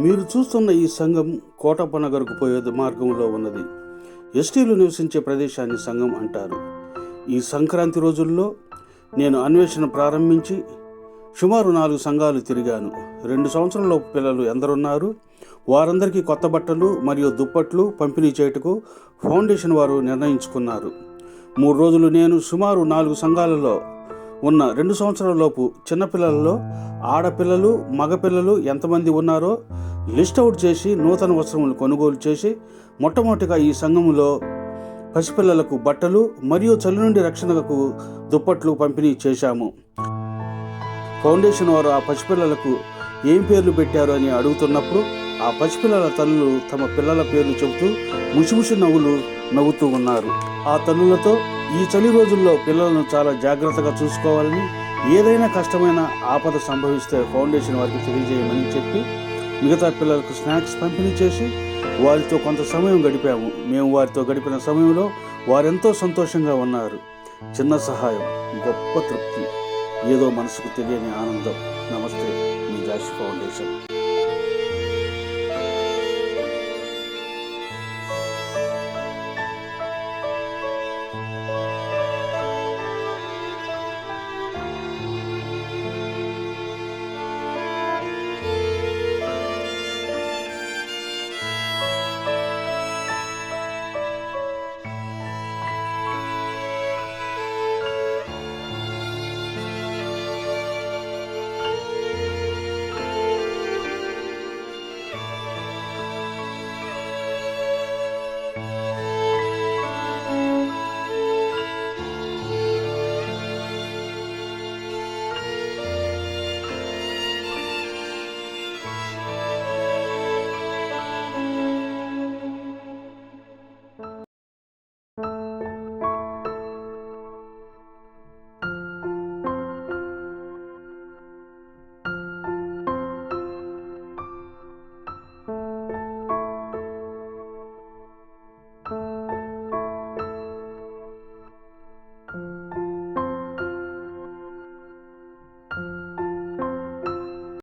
మీరు చూస్తున్న ఈ సంఘం కోటప్ప నగర్కు పోయే మార్గంలో ఉన్నది. ఎస్టీలు నివసించే ప్రదేశాన్ని సంఘం అంటారు. ఈ సంక్రాంతి రోజుల్లో నేను అన్వేషణ ప్రారంభించి సుమారు 4 సంఘాలు తిరిగాను. 2 సంవత్సరాలలోపు పిల్లలు ఎందరున్నారు, వారందరికీ కొత్త బట్టలు మరియు దుప్పట్లు పంపిణీ చేయుటకు ఫౌండేషన్ వారు నిర్ణయించుకున్నారు. 3 రోజులు నేను సుమారు 4 సంఘాలలో ఉన్న 2 సంవత్సరాలలోపు చిన్నపిల్లలలో ఆడపిల్లలు మగపిల్లలు ఎంతమంది ఉన్నారో లిస్ట్ అవుట్ చేసి నూతన వస్త్రములు కొనుగోలు చేసి మొట్టమొదటిగా ఈ సంఘములో పసిపిల్లలకు బట్టలు మరియు చలి నుండి రక్షణకు దుప్పట్లు పంపిణీ చేశాము. ఫౌండేషన్ వారు ఆ పసిపిల్లలకు ఏం పేర్లు పెట్టారు అని అడుగుతున్నప్పుడు ఆ పసిపిల్లల తల్లులు తమ పిల్లల పేర్లు చెబుతూ ముసిముసి నవ్వుతూ ఉన్నారు. ఆ తల్లులతో ఈ చలి రోజుల్లో పిల్లలను చాలా జాగ్రత్తగా చూసుకోవాలని, ఏదైనా కష్టమైన ఆపద సంభవిస్తే ఫౌండేషన్ వారికి తెలియజేయమని చెప్పి మిగతా పిల్లలకు స్నాక్స్ పంపిణీ చేసి వారితో కొంత సమయం గడిపాము. మేము వారితో గడిపిన సమయంలో వారెంతో సంతోషంగా ఉన్నారు. చిన్న సహాయం, గొప్ప తృప్తి, ఏదో మనసుకు తెలియని ఆనందం. నమస్తే, మీ జాషి ఫౌండేషన్.